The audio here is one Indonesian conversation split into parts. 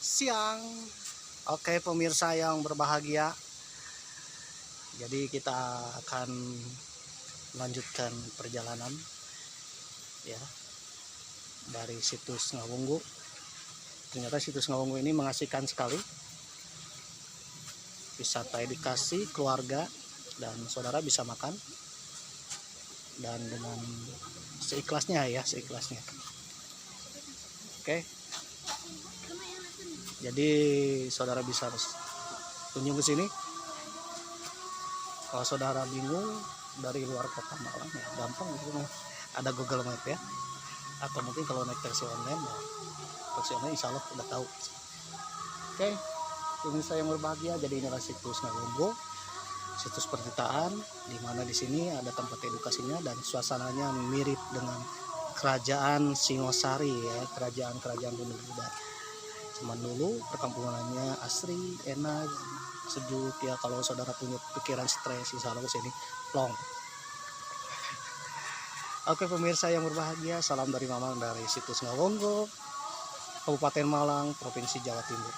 siang. Oke pemirsa yang berbahagia, jadi kita akan melanjutkan perjalanan ya dari situs Ngawunggu. Ternyata situs Ngawunggu ini mengasihkan sekali, wisata edukasi keluarga dan saudara bisa makan dan dengan seikhlasnya ya, seikhlasnya. Oke, jadi saudara bisa kunjung ke sini. Kalau saudara bingung dari luar kota Malang ya gampang gitu, ada Google Map ya, atau mungkin kalau naik taksi online ya, taksi online insya Allah udah tahu. Oke, pemirsa yang berbahagia, jadi inilah situs Ngawunggu, situs pertitaan, di mana di sini ada tempat edukasinya dan suasananya mirip dengan kerajaan Singosari ya, kerajaan dulu. Cuman dulu perkampungannya asri, enak, sejuk ya. Kalau saudara punya pikiran stres, insya Allah kesini plong. Oke pemirsa yang berbahagia, salam dari Mamang dari situs Ngawunggu, Kabupaten Malang, Provinsi Jawa Timur.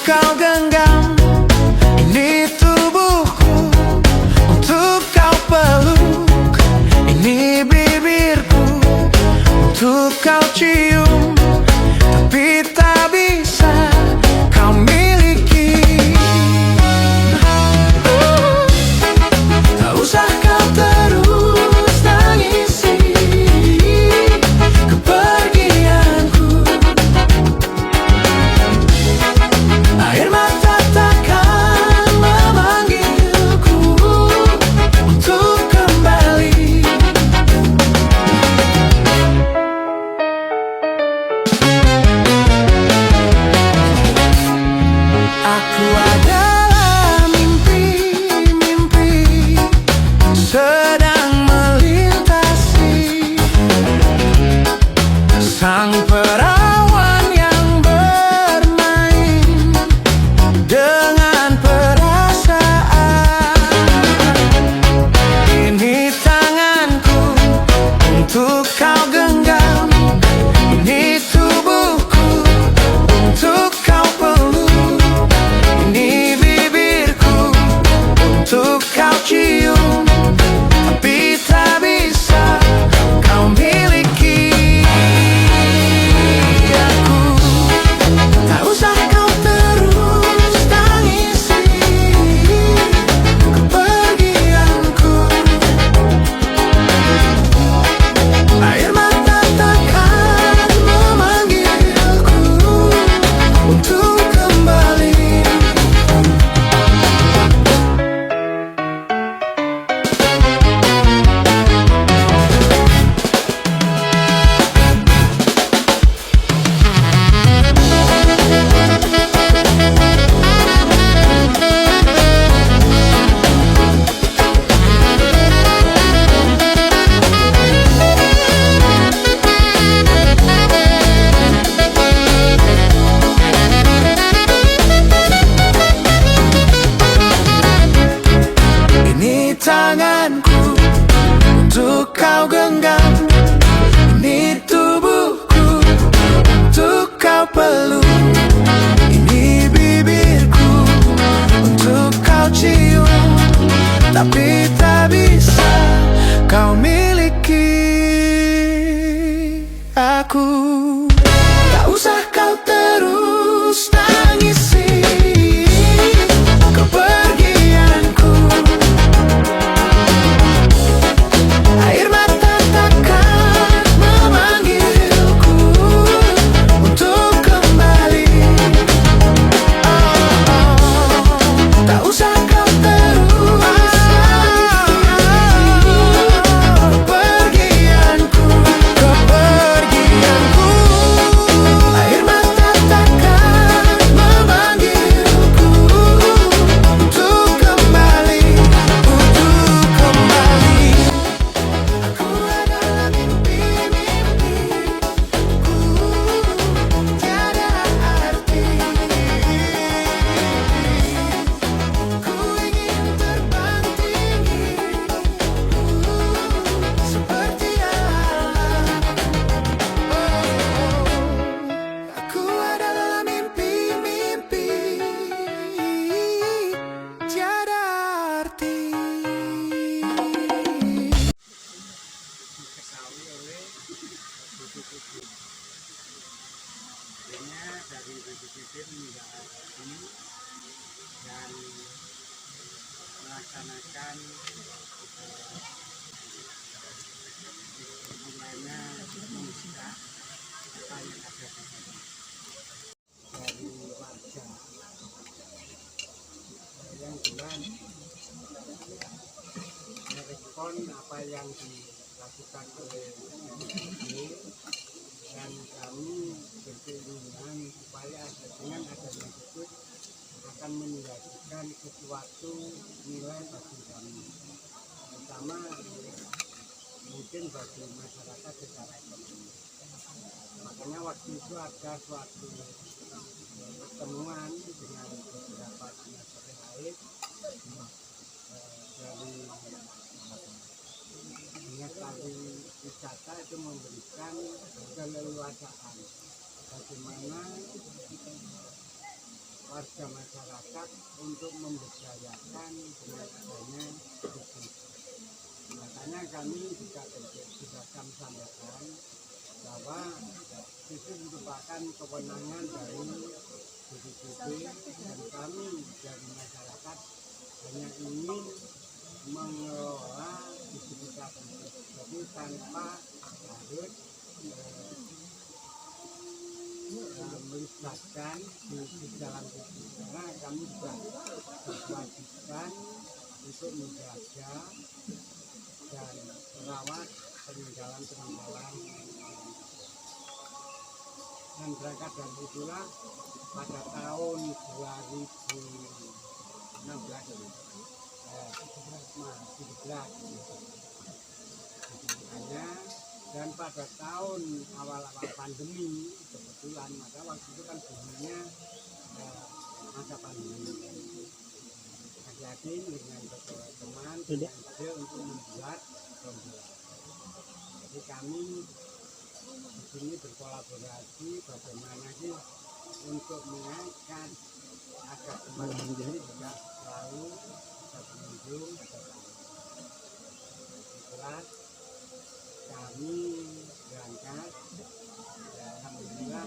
Kau genggam, ini tubuhku untuk kau peluk, ini bibirku untuk kau cium, tapi tak bisa kau miliki. Tak usah kau terus tangisi kepergianku. Air mata takkan memanggilku untuk kembali. Aku adalah mimpi-mimpi sedang melintasi sang perawan yang bermain dengan perasaan. Ini tanganku untuk kau genggam, ini tubuhku untuk kau peluk, ini bibirku untuk kau cium, tapi tak bisa kau miliki aku. Tak usah kau terus tangisi kepergianku. Air mata takkan memanggilku untuk kembali. Ini tanganku untuk kau genggam, ini tubuhku untuk kau peluk, ini bibirku untuk kau cium, tapi tak bisa kau miliki aku. Tak usah kau terus tangisi kepergianku. Air yang dilakukan oleh BPBD, dan kami berkeinginan supaya dengan adanya itu akan menjadikan sesuatu nilai bagi kami, terutama mungkin bagi masyarakat secara ekonomi. Makanya waktu itu ada suatu pertemuan dengan beberapa dinas terkait dari dinas pariwisata itu memberikan keleluasaan bagaimana warga masyarakat untuk memberdayakan dengan adanya bisnis. Makanya kami juga kami sampaikan bahwa itu merupakan kewenangan dari BPBD, dan kami dari masyarakat hanya ingin mengelola bisnis tersebut, jadi tanpa harus melibatkan di dalam bisnis, karena kami juga berkewajiban untuk menjaga dan merawat peninggalan-peninggalan. Dan berangkat dari itulah pada tahun 2017 dan pada tahun awal-awal pandemi kebetulan, maka waktu itu kan sebenarnya masa pandemi, yakin dengan beberapa teman dengan ide untuk membuat rombongan. Jadi kami di sini berkolaborasi bagaimana sih untuk mengangkat agar teman ini juga selalu bisa berkunjung ke kami. Itulah kami berangkat, dan alhamdulillah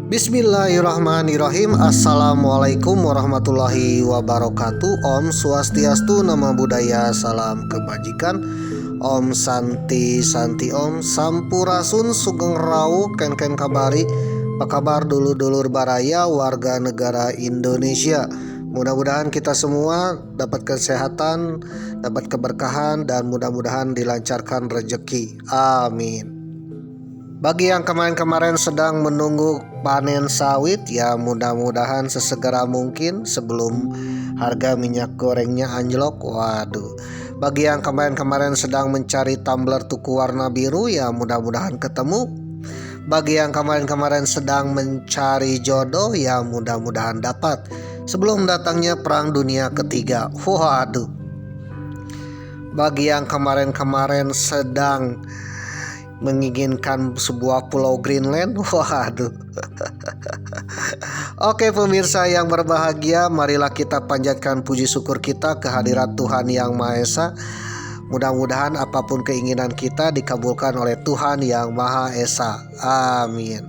Bismillahirrahmanirrahim. Assalamualaikum warahmatullahi wabarakatuh. Om Swastiastu, Namo Buddhaya, salam kebajikan. Om Santi Santi Om Sampurasun Sugeng Rawu Ken kabari. Apa kabar dulur-dulur baraya warga negara Indonesia? Mudah-mudahan kita semua dapat kesehatan, dapat keberkahan, dan mudah-mudahan dilancarkan rezeki. Amin. Bagi yang kemarin-kemarin sedang menunggu panen sawit, ya mudah-mudahan sesegera mungkin sebelum harga minyak gorengnya anjlok. Waduh. Bagi yang kemarin-kemarin sedang mencari tumbler tuku warna biru, ya mudah-mudahan ketemu. Bagi yang kemarin-kemarin sedang mencari jodoh, ya mudah-mudahan dapat sebelum datangnya perang dunia ketiga. Waduh. Bagi yang kemarin-kemarin sedang menginginkan sebuah pulau Greenland, waduh. Oke pemirsa yang berbahagia, marilah kita panjatkan puji syukur kita kehadirat Tuhan Yang Maha Esa. Mudah-mudahan apapun keinginan kita dikabulkan oleh Tuhan Yang Maha Esa. Amin.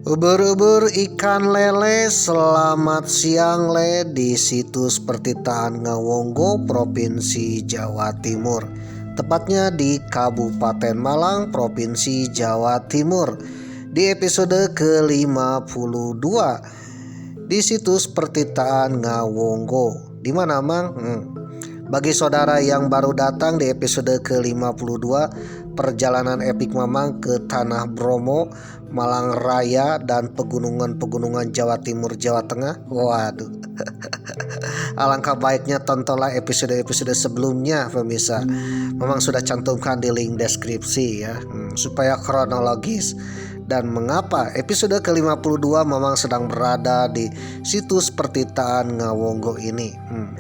Ubur-ubur ikan lele, selamat siang le di situs Pertitaan Ngawonggo, Provinsi Jawa Timur. Tepatnya di Kabupaten Malang, Provinsi Jawa Timur. Di episode ke-52 di situs Pertitaan Ngawonggo. Di mana Mang? Bagi saudara yang baru datang di episode ke-52, perjalanan epik Mamang ke Tanah Bromo, Malang Raya, dan pegunungan-pegunungan Jawa Timur, Jawa Tengah. Waduh. Alangkah baiknya tontonlah episode-episode sebelumnya pemirsa. Memang sudah cantumkan di link deskripsi ya, supaya kronologis. Dan mengapa episode ke-52 memang sedang berada di situs Pertitaan Ngawonggo ini.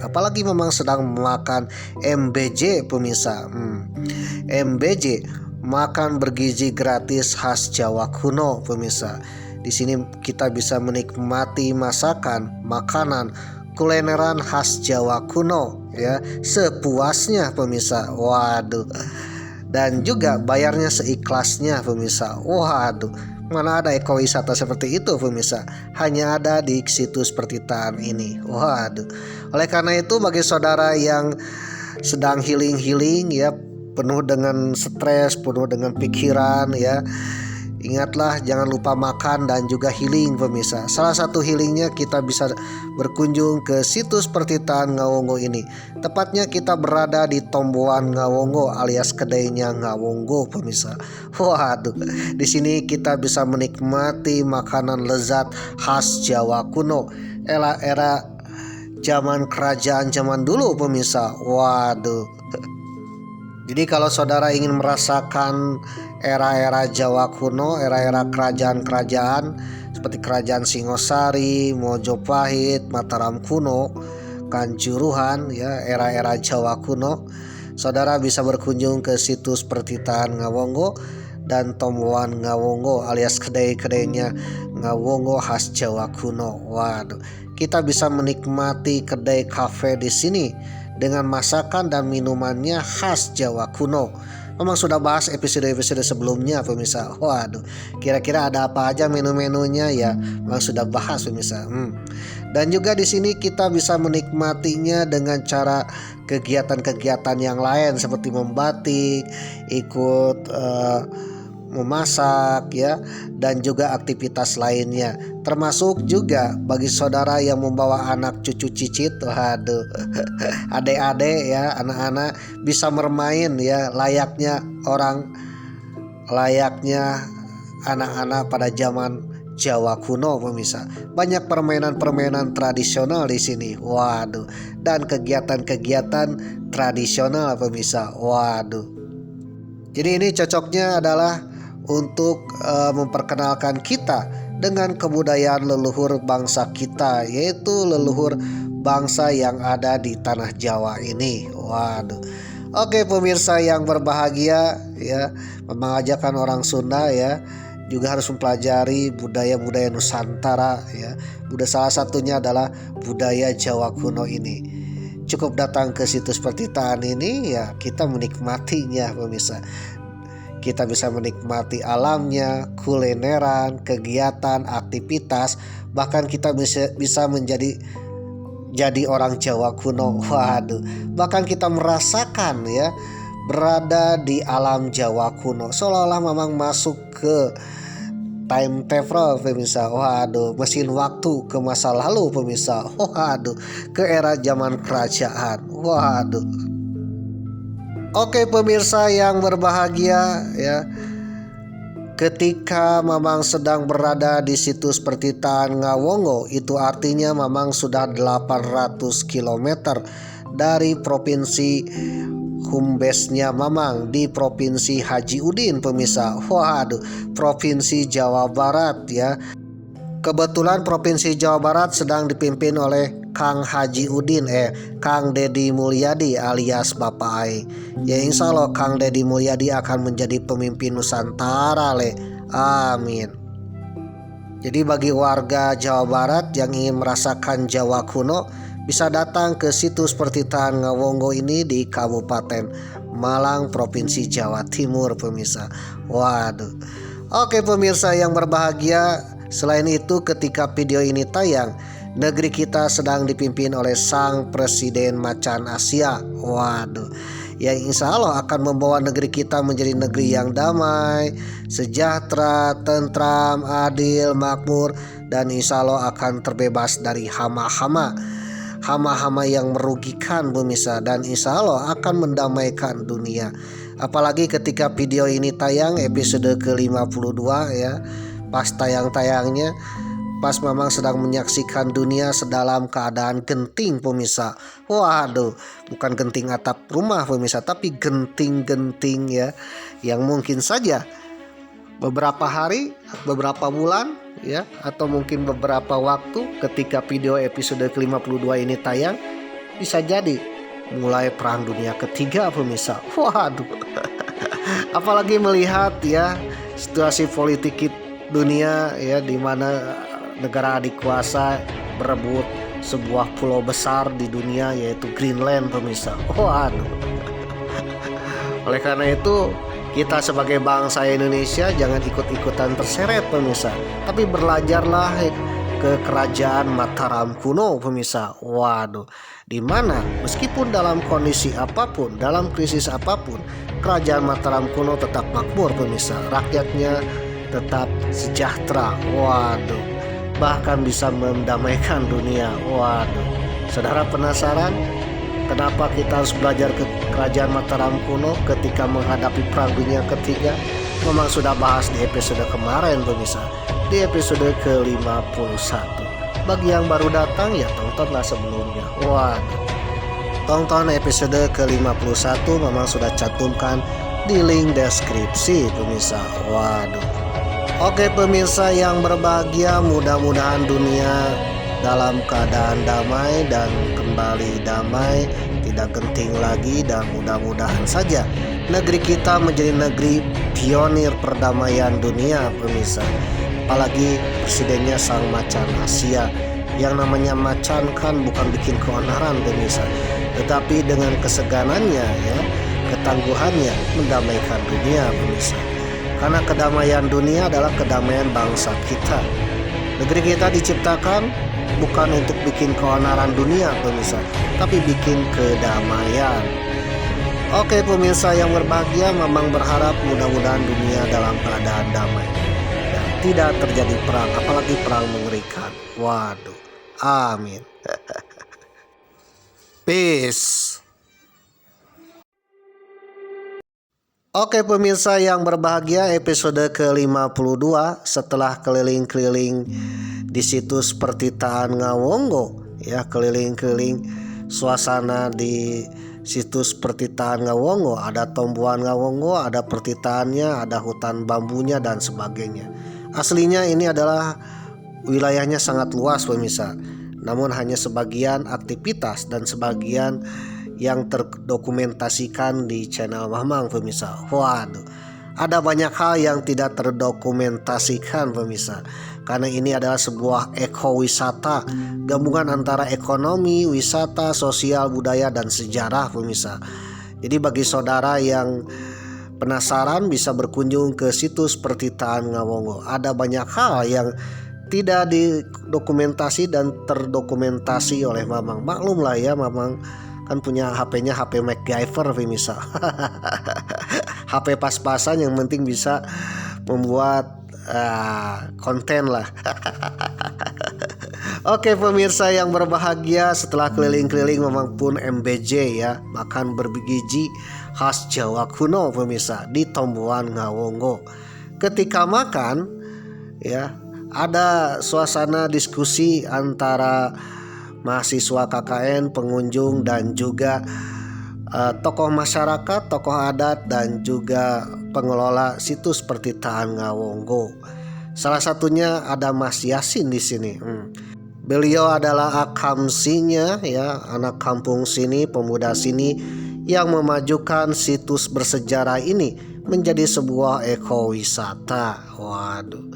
Apalagi memang sedang memakan MBJ pemirsa. MBJ, makan bergizi gratis khas Jawa kuno pemirsa. Di sini kita bisa menikmati masakan, makanan, kulineran khas Jawa kuno ya, sepuasnya pemirsa. Waduh. Dan juga bayarnya seikhlasnya pemirsa. Waduh. Mana ada ekowisata seperti itu pemirsa. Hanya ada di situs Pertitaan ini. Waduh. Oleh karena itu bagi saudara yang sedang healing ya, penuh dengan stres, penuh dengan pikiran ya, ingatlah jangan lupa makan dan juga healing pemirsa. Salah satu healingnya kita bisa berkunjung ke situs Pertitaan Ngawonggo ini. Tepatnya kita berada di Tomboan Ngawonggo alias kedainya Ngawonggo pemirsa. Waduh, di sini kita bisa menikmati makanan lezat khas Jawa kuno, era zaman kerajaan zaman dulu pemirsa. Waduh. Jadi kalau saudara ingin merasakan era-era Jawa kuno, era-era kerajaan-kerajaan seperti Kerajaan Singosari, Mojopahit, Mataram kuno, Kanjuruhan, ya, era-era Jawa kuno, saudara bisa berkunjung ke situs Pertitaan Ngawonggo dan Tomoan Ngawonggo alias kedai-kedainya Ngawonggo khas Jawa kuno. Waduh, kita bisa menikmati kedai kafe di sini dengan masakan dan minumannya khas Jawa kuno. Memang sudah bahas episode-episode sebelumnya pemirsa. Waduh, kira-kira ada apa aja menu-menunya ya? Memang sudah bahas pemirsa. Dan juga di sini kita bisa menikmatinya dengan cara kegiatan-kegiatan yang lain seperti membatik, ikut memasak ya, dan juga aktivitas lainnya. Termasuk juga bagi saudara yang membawa anak cucu cicit, waduh, adik-adik ya, anak-anak bisa bermain ya layaknya anak-anak pada zaman Jawa kuno pemirsa. Banyak permainan-permainan tradisional di sini. Waduh, dan kegiatan-kegiatan tradisional pemirsa. Waduh. Jadi ini cocoknya adalah untuk memperkenalkan kita dengan kebudayaan leluhur bangsa kita, yaitu leluhur bangsa yang ada di tanah Jawa ini. Waduh. Oke pemirsa yang berbahagia ya, mengajarkan orang Sunda ya juga harus mempelajari budaya-budaya Nusantara ya. Salah satunya adalah budaya Jawa kuno ini. Cukup datang ke situs Pertitaan ini ya, kita menikmatinya pemirsa. Kita bisa menikmati alamnya, kulineran, kegiatan, aktivitas, bahkan kita bisa menjadi orang Jawa kuno. Waduh, bahkan kita merasakan ya berada di alam Jawa kuno, seolah-olah memang masuk ke time travel pemirsa. Waduh, mesin waktu ke masa lalu pemirsa. Waduh, ke era zaman kerajaan. Waduh. Oke pemirsa yang berbahagia ya, ketika Mamang sedang berada di situs Pertitaan Ngawonggo, itu artinya Mamang sudah 800 km dari provinsi home base-nya Mamang di Provinsi Haji Udin pemirsa. Waduh, Provinsi Jawa Barat ya. Kebetulan Provinsi Jawa Barat sedang dipimpin oleh Kang Haji Udin Kang Deddy Mulyadi alias Bapak Ai. Ya insya Allah Kang Deddy Mulyadi akan menjadi pemimpin Nusantara amin. Jadi bagi warga Jawa Barat yang ingin merasakan Jawa kuno, bisa datang ke situs Pertitaan Ngawonggo ini di Kabupaten Malang, Provinsi Jawa Timur pemirsa. Waduh. Oke pemirsa yang berbahagia, selain itu ketika video ini tayang, negeri kita sedang dipimpin oleh Sang Presiden Macan Asia. Waduh, yang insya Allah akan membawa negeri kita menjadi negeri yang damai, sejahtera, tentram, adil, makmur, dan insya Allah akan terbebas dari hama-hama yang merugikan pemirsa, dan insya Allah akan mendamaikan dunia. Apalagi ketika video ini tayang episode ke-52 ya, pas tayang-tayangnya pas Mamang sedang menyaksikan dunia sedalam keadaan genting pemirsa. Waduh, bukan genting atap rumah pemirsa, tapi genting-genting ya, yang mungkin saja beberapa hari, beberapa bulan ya, atau mungkin beberapa waktu ketika video episode ke-52 ini tayang, bisa jadi mulai perang dunia ketiga pemirsa. Waduh. Apalagi melihat ya situasi politik dunia ya, di mana negara adik kuasa berebut sebuah pulau besar di dunia yaitu Greenland pemirsa. Waduh. Oleh karena itu kita sebagai bangsa Indonesia jangan ikut-ikutan terseret pemirsa, tapi belajarlah ke kerajaan Mataram kuno pemirsa. Waduh, di mana meskipun dalam kondisi apapun, dalam krisis apapun, kerajaan Mataram kuno tetap makmur pemirsa, rakyatnya tetap sejahtera. Waduh, bahkan bisa mendamaikan dunia. Waduh, saudara penasaran kenapa kita harus belajar ke kerajaan Mataram kuno ketika menghadapi perang dunia ketiga? Memang sudah bahas di episode kemarin pemirsa, di episode ke-51. Bagi yang baru datang ya tontonlah sebelumnya. Waduh. tonton episode ke-51 memang sudah cantumkan di link deskripsi pemirsa. Waduh. Oke pemirsa yang berbahagia, mudah-mudahan dunia dalam keadaan damai dan kembali damai, tidak genting lagi, dan mudah-mudahan saja negeri kita menjadi negeri pionir perdamaian dunia pemirsa. Apalagi presidennya sang macan Asia. Yang namanya macan kan bukan bikin keonaran pemirsa, tetapi dengan keseganannya ya, ketangguhannya mendamaikan dunia pemirsa. Karena kedamaian dunia adalah kedamaian bangsa kita. Negeri kita diciptakan bukan untuk bikin keonaran dunia pemirsa, tapi bikin kedamaian. Oke pemirsa yang berbahagia, memang berharap mudah-mudahan dunia dalam keadaan damai dan tidak terjadi perang, apalagi perang mengerikan. Waduh, amin. Peace. Oke pemirsa yang berbahagia, episode ke-52 setelah keliling-keliling di situs Pertitaan Ngawonggo ya, keliling-keliling suasana di situs Pertitaan Ngawonggo, ada Tombuan Ngawonggo, ada pertitaannya, ada hutan bambunya dan sebagainya. Aslinya ini adalah wilayahnya sangat luas pemirsa, namun hanya sebagian aktivitas dan sebagian yang terdokumentasikan di channel Mamang pemirsa. Waduh, ada banyak hal yang tidak terdokumentasikan pemirsa, karena ini adalah sebuah ekowisata, gabungan antara ekonomi, wisata, sosial, budaya, dan sejarah pemirsa. Jadi bagi saudara yang penasaran bisa berkunjung ke situs Pertitaan Ngawonggo. Ada banyak hal yang tidak didokumentasi dan terdokumentasi oleh Mamang. Maklum lah ya, Mamang kan punya HP-nya HP MacGyver pemirsa. HP pas-pasan yang penting bisa membuat konten lah. Oke pemirsa yang berbahagia, setelah keliling-keliling Mamang pun MBJ ya, makan berbiji khas Jawa kuno pemirsa di Tombuan Ngawonggo. Ketika makan ya, ada suasana diskusi antara mahasiswa KKN, pengunjung, dan juga tokoh masyarakat, tokoh adat, dan juga pengelola situs Pertitaan Ngawonggo. Salah satunya ada Mas Yasin di sini. Beliau adalah akamsinya ya, anak kampung sini, pemuda sini yang memajukan situs bersejarah ini menjadi sebuah ekowisata. Waduh.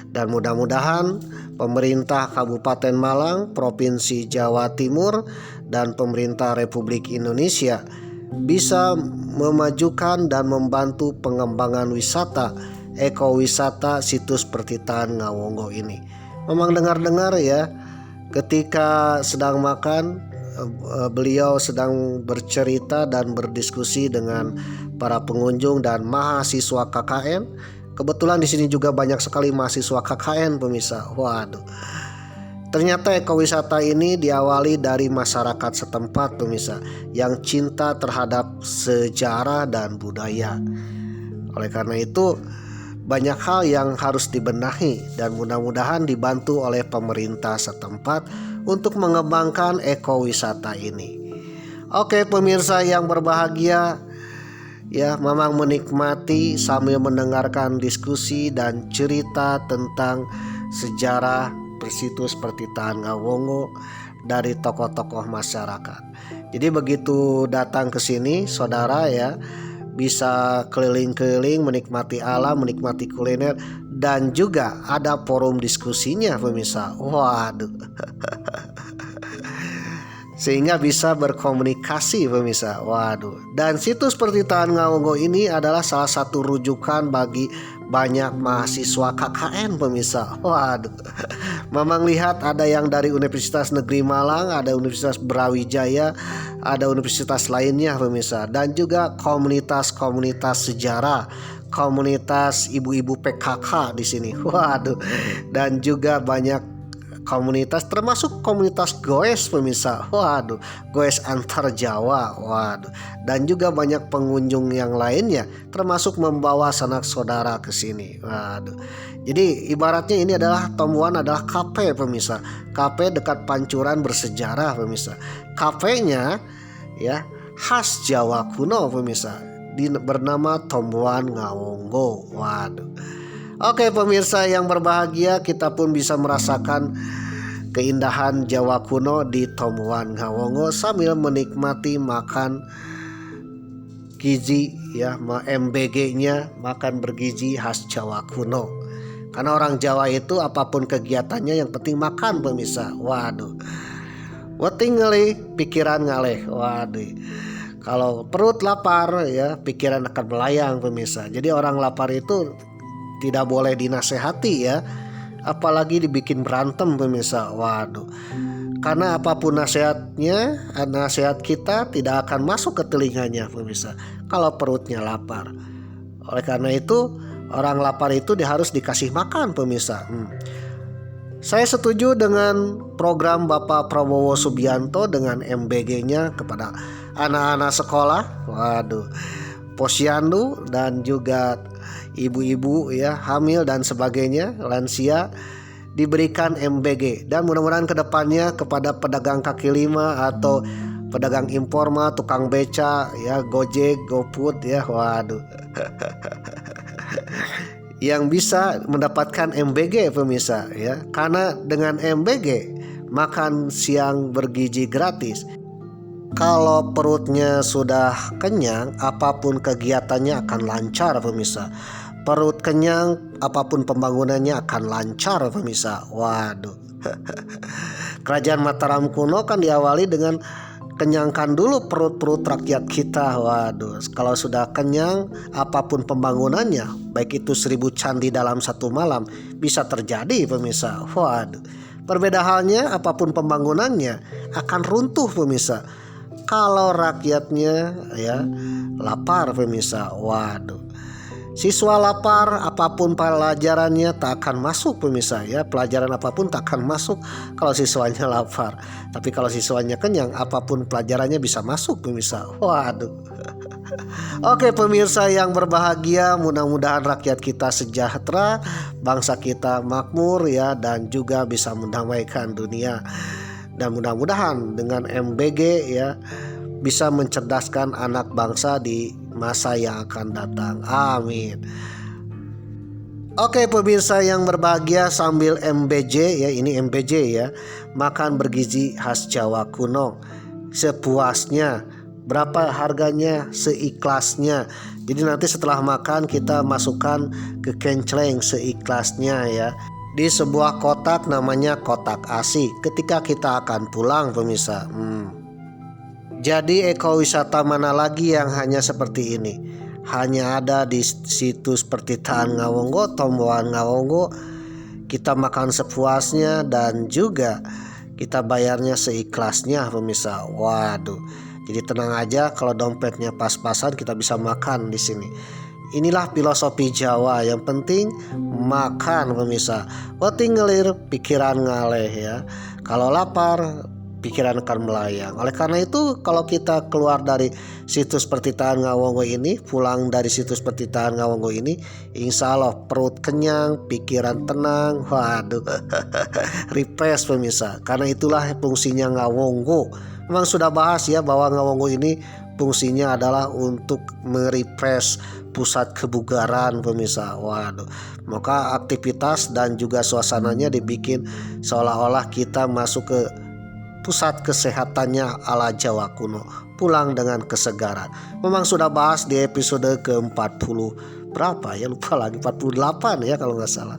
Dan mudah-mudahan pemerintah Kabupaten Malang, Provinsi Jawa Timur, dan pemerintah Republik Indonesia bisa memajukan dan membantu pengembangan wisata, ekowisata situs Pertitaan Ngawonggo ini. Memang dengar-dengar ya, ketika sedang makan, beliau sedang bercerita dan berdiskusi dengan para pengunjung dan mahasiswa KKN. Kebetulan di sini juga banyak sekali mahasiswa KKN pemirsa. Waduh. Ternyata ekowisata ini diawali dari masyarakat setempat pemirsa yang cinta terhadap sejarah dan budaya. Oleh karena itu banyak hal yang harus dibenahi dan mudah-mudahan dibantu oleh pemerintah setempat untuk mengembangkan ekowisata ini. Oke pemirsa yang berbahagia, ya, Mamang menikmati sambil mendengarkan diskusi dan cerita tentang sejarah bersitus Pertitaan Ngawonggo dari tokoh-tokoh masyarakat. Jadi begitu datang ke sini, saudara ya, bisa keliling-keliling, menikmati alam, menikmati kuliner, dan juga ada forum diskusinya pemirsa. Waduh. Sehingga bisa berkomunikasi pemirsa. Waduh. Dan situs Pertitaan Ngawonggo ini adalah salah satu rujukan bagi banyak mahasiswa KKN pemirsa. Waduh. Mamang lihat ada yang dari Universitas Negeri Malang, ada Universitas Brawijaya, ada universitas lainnya pemirsa, dan juga komunitas-komunitas sejarah, komunitas ibu-ibu PKK di sini. Waduh. Dan juga banyak komunitas, termasuk komunitas goes pemirsa. Waduh, goes antar Jawa. Waduh. Dan juga banyak pengunjung yang lainnya, termasuk membawa sanak saudara ke sini. Waduh. Jadi ibaratnya ini adalah Tombuan adalah kafe pemirsa. Kafe dekat pancuran bersejarah pemirsa. Kafenya ya khas Jawa kuno pemirsa, bernama Tomboan Ngawonggo. Waduh. Oke pemirsa yang berbahagia, kita pun bisa merasakan keindahan Jawa kuno di Tomboan Ngawonggo sambil menikmati makan gizi ya, MBG-nya, makan bergizi khas Jawa kuno. Karena orang Jawa itu apapun kegiatannya yang penting makan pemirsa. Waduh. Weting ngalih, pikiran ngalih. Waduh. Kalau perut lapar ya, pikiran akan melayang pemirsa. Jadi orang lapar itu tidak boleh dinasehati ya, apalagi dibikin berantem pemirsa. Waduh. Karena apapun nasihatnya, nasihat kita tidak akan masuk ke telinganya pemirsa kalau perutnya lapar. Oleh karena itu orang lapar itu harus dikasih makan pemirsa. Saya setuju dengan program Bapak Prabowo Subianto dengan MBG-nya kepada anak-anak sekolah. Waduh. Posyandu dan juga ibu-ibu ya, hamil dan sebagainya, lansia, diberikan MBG. Dan mudah-mudahan kedepannya kepada pedagang kaki lima atau pedagang informal, tukang beca ya, Gojek, GoFood ya, waduh. Yang bisa mendapatkan MBG pemirsa ya, karena dengan MBG makan siang bergizi gratis. Kalau perutnya sudah kenyang, apapun kegiatannya akan lancar pemirsa. Perut kenyang, apapun pembangunannya akan lancar pemirsa. Waduh. Kerajaan Mataram kuno kan diawali dengan kenyangkan dulu perut-perut rakyat kita. Waduh. Kalau sudah kenyang, apapun pembangunannya, baik itu 1000 candi dalam satu malam, bisa terjadi pemirsa. Waduh. Berbeda halnya apapun pembangunannya akan runtuh pemirsa kalau rakyatnya ya lapar pemirsa. Waduh. Siswa lapar, apapun pelajarannya tak akan masuk pemirsa ya. Pelajaran apapun tak akan masuk kalau siswanya lapar. Tapi kalau siswanya kenyang, apapun pelajarannya bisa masuk pemirsa. Waduh. Oke pemirsa yang berbahagia, mudah-mudahan rakyat kita sejahtera, bangsa kita makmur ya, dan juga bisa mendamaikan dunia. Dan mudah-mudahan dengan MBG ya bisa mencerdaskan anak bangsa di masa yang akan datang. Amin. Oke pemirsa yang berbahagia, sambil MBJ ya, ini MBJ ya, makan bergizi khas Jawa kuno sepuasnya. Berapa harganya? Seikhlasnya. Jadi nanti setelah makan kita masukkan ke kenceleng seikhlasnya ya, di sebuah kotak namanya kotak ASI ketika kita akan pulang pemirsa. Jadi ekowisata mana lagi yang hanya seperti ini? Hanya ada di situs Pertitaan Ngawonggo, Tomboan Ngawonggo. Kita makan sepuasnya dan juga kita bayarnya seikhlasnya pemirsa. Waduh. Jadi tenang aja, kalau dompetnya pas-pasan kita bisa makan di sini. Inilah filosofi Jawa, yang penting makan pemirsa. Weting ngelir, pikiran ngaleh ya. Kalau lapar, pikiran akan melayang. Oleh karena itu kalau kita keluar dari situs Pertitaan Ngawonggo ini, pulang dari situs Pertitaan Ngawonggo ini, insya Allah perut kenyang, pikiran tenang. Waduh. Refresh pemirsa. Karena itulah fungsinya Ngawonggo. Memang sudah bahas ya bahwa Ngawonggo ini fungsinya adalah untuk merefresh pusat kebugaran pemirsa. Waduh. Maka aktivitas dan juga suasananya dibikin seolah-olah kita masuk ke pusat kesehatannya ala Jawa kuno, pulang dengan kesegaran. Memang sudah bahas di episode ke-40 berapa ya, lupa lagi, 48 ya kalau nggak salah,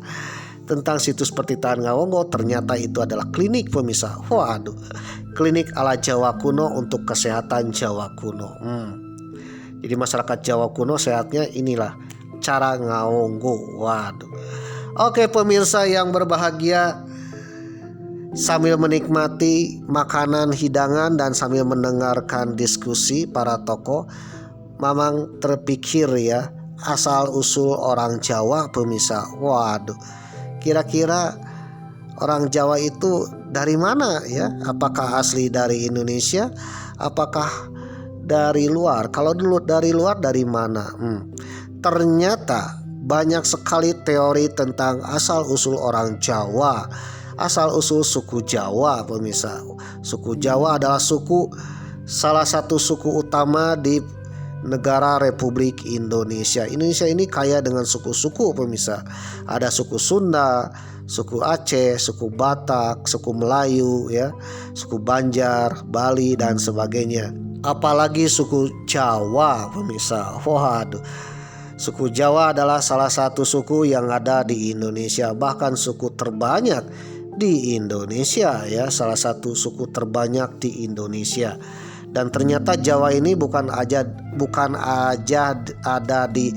tentang situs Pertitaan Ngawonggo. Ternyata itu adalah klinik pemirsa. Waduh, klinik ala Jawa kuno untuk kesehatan Jawa kuno. Jadi masyarakat Jawa kuno sehatnya inilah cara Ngawonggo. Waduh. Oke pemirsa yang berbahagia, sambil menikmati makanan hidangan dan sambil mendengarkan diskusi para tokoh, Mamang terpikir ya, asal usul orang Jawa pemirsa. Waduh, kira-kira orang Jawa itu dari mana ya? Apakah asli dari Indonesia? Apakah dari luar? Kalau dulu dari luar, dari mana? Ternyata banyak sekali teori tentang asal usul orang Jawa, asal usul suku Jawa pemirsa. Suku Jawa adalah suku salah satu suku utama di negara Republik Indonesia. Indonesia ini kaya dengan suku-suku pemirsa. Ada suku Sunda, suku Aceh, suku Batak, suku Melayu ya, suku Banjar, Bali dan sebagainya. Apalagi suku Jawa pemirsa. Waduh. Suku Jawa adalah salah satu suku yang ada di Indonesia, bahkan suku terbanyak di Indonesia ya, salah satu suku terbanyak di Indonesia. Dan ternyata Jawa ini bukan aja ada di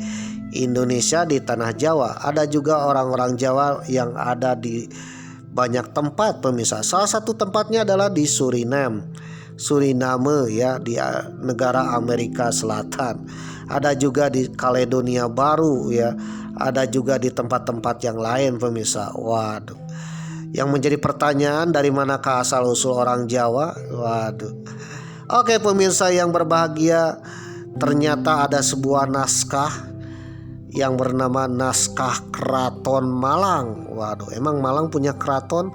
Indonesia, di tanah Jawa. Ada juga orang-orang Jawa yang ada di banyak tempat pemirsa. Salah satu tempatnya adalah di Suriname ya, di negara Amerika Selatan. Ada juga di Kaledonia Baru ya. Ada juga di tempat-tempat yang lain pemirsa. Waduh. Yang menjadi pertanyaan, dari manakah asal usul orang Jawa? Waduh. Oke pemirsa yang berbahagia, ternyata ada sebuah naskah yang bernama Naskah Keraton Malang. Waduh, emang Malang punya keraton?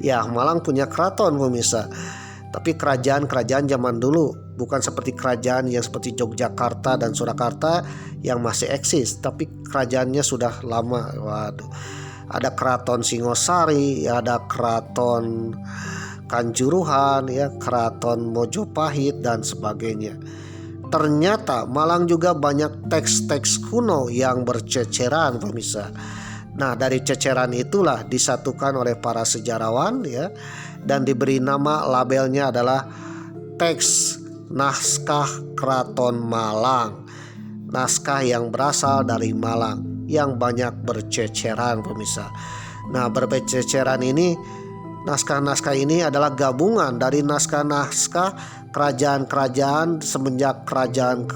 Ya, Malang punya keraton pemirsa. Tapi kerajaan-kerajaan zaman dulu, bukan seperti kerajaan yang seperti Yogyakarta dan Surakarta yang masih eksis, tapi kerajaannya sudah lama. Waduh. Ada keraton Singosari, ada keraton Kanjuruhan ya, keraton Mojopahit dan sebagainya. Ternyata Malang juga banyak teks-teks kuno yang berceceran pemirsa. Nah, dari ceceran itulah disatukan oleh para sejarawan ya, dan diberi nama, labelnya adalah teks Naskah Keraton Malang. Naskah yang berasal dari Malang yang banyak berceceran pemirsa. Nah, berceceran ini, naskah-naskah ini adalah gabungan dari naskah-naskah kerajaan-kerajaan semenjak kerajaan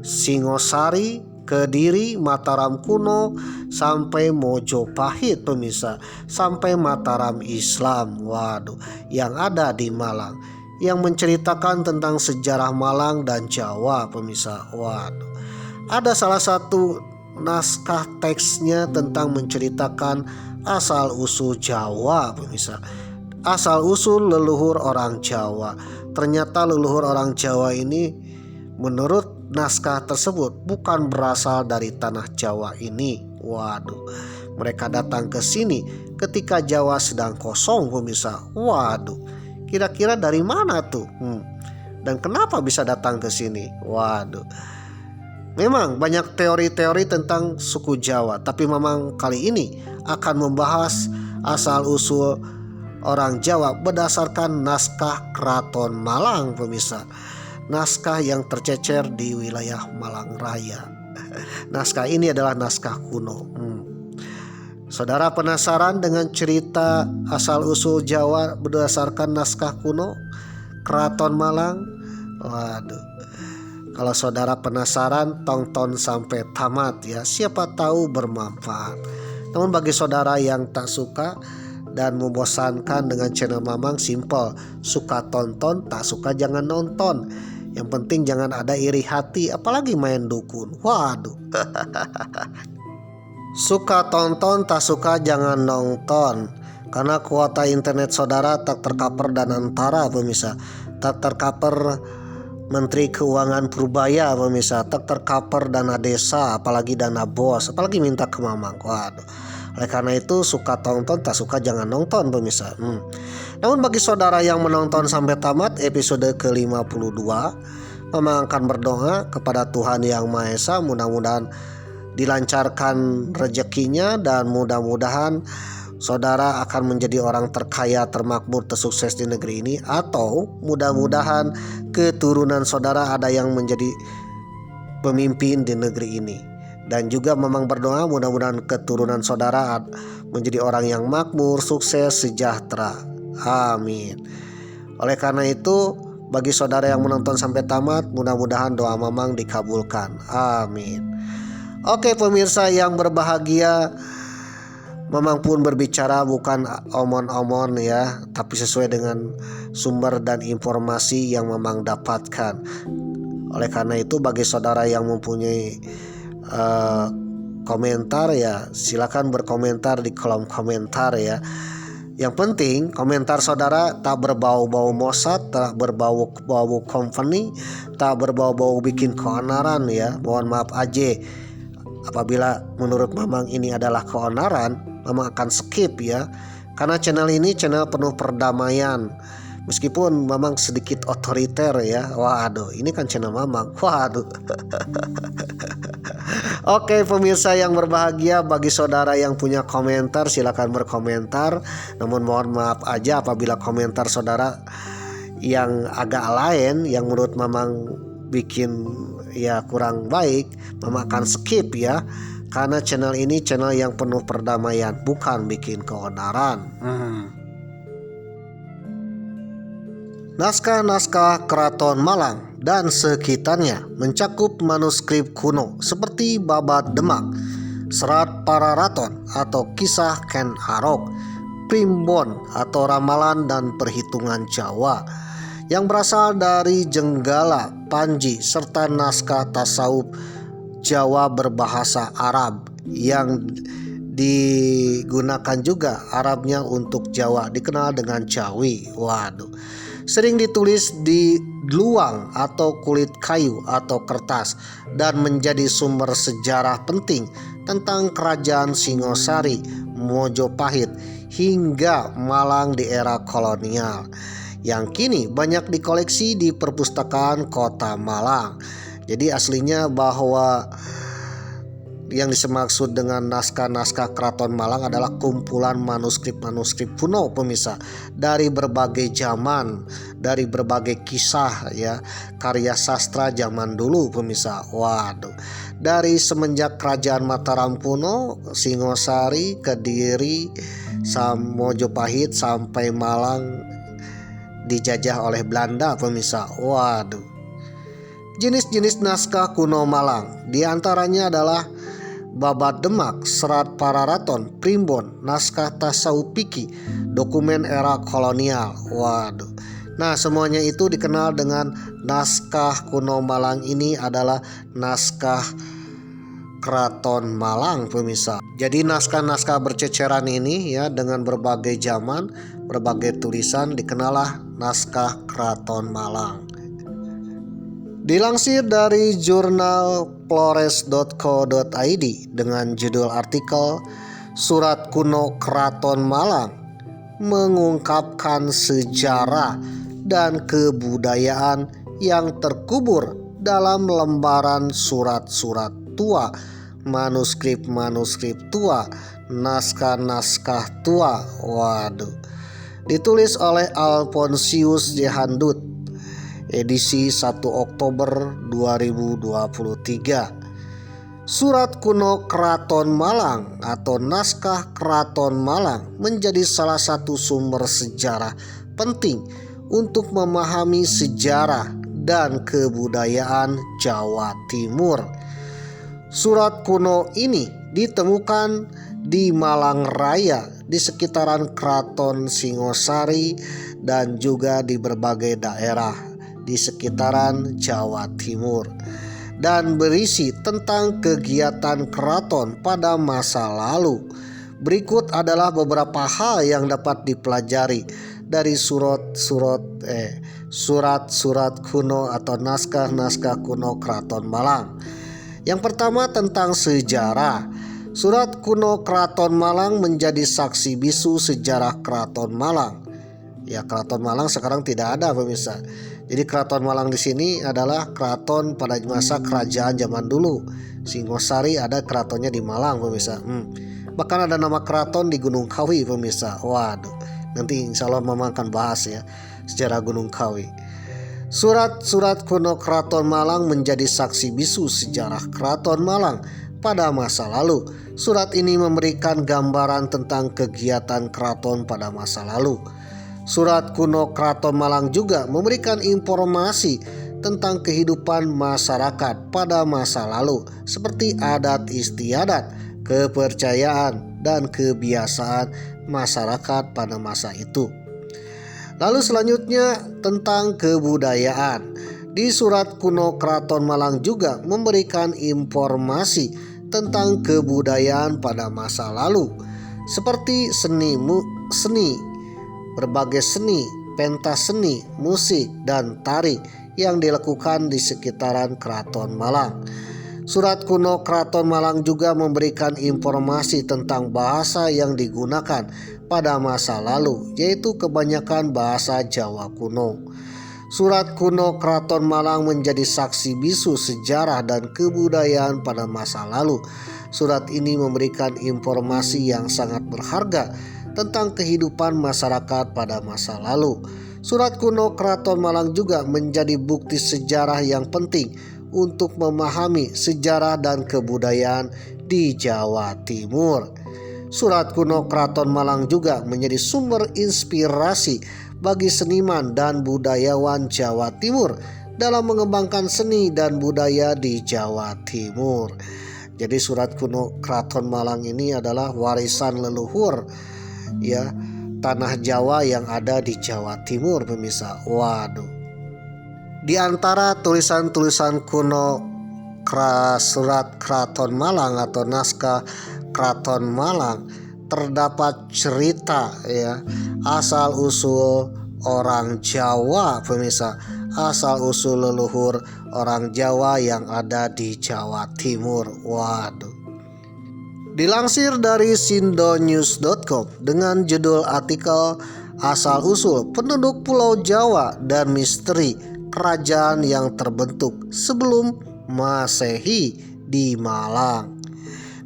Singosari, Kediri, Mataram kuno sampai Mojopahit pemirsa, sampai Mataram Islam. Waduh, yang ada di Malang, yang menceritakan tentang sejarah Malang dan Jawa pemirsa. Waduh. Ada salah satu naskah teksnya tentang menceritakan asal usul Jawa pemirsa. Asal usul leluhur orang Jawa. Ternyata leluhur orang Jawa ini menurut naskah tersebut bukan berasal dari tanah Jawa ini. Waduh. Mereka datang ke sini ketika Jawa sedang kosong pemirsa. Waduh. Kira-kira dari mana tuh? Dan kenapa bisa datang ke sini? Waduh. Memang banyak teori-teori tentang suku Jawa, tapi memang kali ini akan membahas asal-usul orang Jawa berdasarkan Naskah Keraton Malang pemirsa. Naskah yang tercecer di wilayah Malang Raya. Naskah ini adalah naskah kuno. Saudara penasaran dengan cerita asal-usul Jawa berdasarkan naskah kuno Keraton Malang? Waduh. Kalau saudara penasaran, tonton sampai tamat ya, siapa tahu bermanfaat. Namun bagi saudara yang tak suka dan membosankan dengan channel Mamang, simple, suka tonton, tak suka jangan nonton. Yang penting jangan ada iri hati, apalagi main dukun. Waduh. Suka tonton, tak suka jangan nonton. Karena kuota internet saudara tak tercover dan antara pemirsa, tak tercover Menteri Keuangan Purbaya pemirsa, tak tercover dana desa, apalagi dana bos, apalagi minta ke Mamang. Waduh. Oleh karena itu suka tonton, tak suka jangan nonton pemirsa. Namun bagi saudara yang menonton sampai tamat episode ke-52, Mamang akan berdoa kepada Tuhan Yang Maha Esa, mudah-mudahan dilancarkan rezekinya dan mudah-mudahan saudara akan menjadi orang terkaya, termakmur, tersukses di negeri ini, atau mudah-mudahan keturunan saudara ada yang menjadi pemimpin di negeri ini. Dan juga Mamang berdoa mudah-mudahan keturunan saudara menjadi orang yang makmur, sukses, sejahtera. Amin. Oleh karena itu, bagi saudara yang menonton sampai tamat, mudah-mudahan doa Mamang dikabulkan. Amin. Oke pemirsa yang berbahagia, Mamang pun berbicara bukan omon-omon ya, tapi sesuai dengan sumber dan informasi yang Mamang dapatkan. Oleh karena itu bagi saudara yang mempunyai komentar ya, silakan berkomentar di kolom komentar ya. Yang penting komentar saudara tak berbau-bau Mossad, tak berbau-bau company, tak berbau-bau bikin keonaran ya. Mohon maaf aja. Apabila menurut Mamang ini adalah keonaran, Mamang akan skip ya. Karena channel ini channel penuh perdamaian. Meskipun Mamang sedikit otoriter ya. Waduh, ini kan channel Mamang. Waduh. Oke pemirsa yang berbahagia, bagi saudara yang punya komentar silakan berkomentar. Namun mohon maaf aja apabila komentar saudara yang agak lain, yang menurut Mamang bikin ya kurang baik, Mamang akan skip ya. Karena channel ini channel yang penuh perdamaian, bukan bikin keonaran. Naskah-naskah Keraton Malang dan sekitarnya mencakup manuskrip kuno seperti Babat Demak, Serat Pararaton atau Kisah Ken Arok, Primbon atau Ramalan dan Perhitungan Jawa yang berasal dari Jenggala, Panji, serta naskah tasawuf Jawa berbahasa Arab yang digunakan juga Arabnya untuk Jawa, dikenal dengan Jawi. Waduh. Sering ditulis di luang atau kulit kayu atau kertas dan menjadi sumber sejarah penting tentang kerajaan Singosari, Mojopahit hingga Malang di era kolonial yang kini banyak dikoleksi di perpustakaan Kota Malang. Jadi aslinya bahwa yang dimaksud dengan naskah-naskah Keraton Malang adalah kumpulan manuskrip-manuskrip kuno pemirsa, dari berbagai zaman, dari berbagai kisah ya, karya sastra zaman dulu pemirsa. Waduh, dari semenjak kerajaan Mataram kuno, Singosari, Kediri, Mojopahit sampai Malang dijajah oleh Belanda pemirsa. Waduh. Jenis-jenis naskah kuno Malang diantaranya adalah Babat Demak, Serat Pararaton, Primbon, naskah tasawuf Piki, dokumen era kolonial. Waduh. Nah, semuanya itu dikenal dengan naskah kuno Malang. Ini adalah naskah Keraton Malang pemirsa. Jadi naskah-naskah berceceran ini ya, dengan berbagai zaman, berbagai tulisan, dikenallah naskah Keraton Malang. Dilansir dari jurnal flores.co.id dengan judul artikel Surat Kuno Keraton Malang mengungkapkan sejarah dan kebudayaan yang terkubur dalam lembaran surat-surat tua, manuskrip-manuskrip tua, naskah-naskah tua. Waduh. Ditulis oleh Alfonsius Jehandut, edisi 1 Oktober 2023. Surat Kuno Keraton Malang atau Naskah Keraton Malang menjadi salah satu sumber sejarah penting untuk memahami sejarah dan kebudayaan Jawa Timur. Surat kuno ini ditemukan di Malang Raya, di sekitaran Keraton Singosari, dan juga di berbagai daerah di sekitaran Jawa Timur, dan berisi tentang kegiatan keraton pada masa lalu. Berikut adalah beberapa hal yang dapat dipelajari dari surat-surat kuno atau naskah-naskah kuno Keraton Malang. Yang pertama, tentang sejarah. Surat kuno Keraton Malang menjadi saksi bisu sejarah Keraton Malang. Ya, Keraton Malang sekarang tidak ada pemirsa. Jadi Keraton Malang di sini adalah keraton pada masa kerajaan zaman dulu. Singosari ada keratonnya di Malang pemirsa. Bahkan ada nama keraton di Gunung Kawi pemirsa. Waduh, nanti insya Allah Mama akan bahas ya sejarah Gunung Kawi. Surat-surat kuno Keraton Malang menjadi saksi bisu sejarah Keraton Malang pada masa lalu. Surat ini memberikan gambaran tentang kegiatan keraton pada masa lalu. Surat kuno Keraton Malang juga memberikan informasi tentang kehidupan masyarakat pada masa lalu, seperti adat istiadat, kepercayaan, dan kebiasaan masyarakat pada masa itu. Lalu selanjutnya tentang kebudayaan. Di surat kuno Keraton Malang juga memberikan informasi tentang kebudayaan pada masa lalu, seperti seni seni, berbagai seni, pentas seni, musik, dan tari yang dilakukan di sekitaran Keraton Malang. Surat kuno Keraton Malang juga memberikan informasi tentang bahasa yang digunakan pada masa lalu, yaitu kebanyakan bahasa Jawa kuno. Surat kuno Keraton Malang menjadi saksi bisu sejarah dan kebudayaan pada masa lalu. Surat ini memberikan informasi yang sangat berharga tentang kehidupan masyarakat pada masa lalu. Surat kuno Keraton Malang juga menjadi bukti sejarah yang penting untuk memahami sejarah dan kebudayaan di Jawa Timur. Surat kuno Keraton Malang juga menjadi sumber inspirasi bagi seniman dan budayawan Jawa Timur dalam mengembangkan seni dan budaya di Jawa Timur. Jadi surat kuno Keraton Malang ini adalah warisan leluhur ya tanah Jawa yang ada di Jawa Timur, pemirsa. Waduh. Di antara tulisan-tulisan kuno surat Keraton Malang atau naskah Keraton Malang terdapat cerita ya asal usul orang Jawa, pemirsa, asal usul leluhur orang Jawa yang ada di Jawa Timur. Waduh. Dilansir dari sindonews.com dengan judul artikel asal usul penduduk Pulau Jawa dan misteri kerajaan yang terbentuk sebelum Masehi di Malang.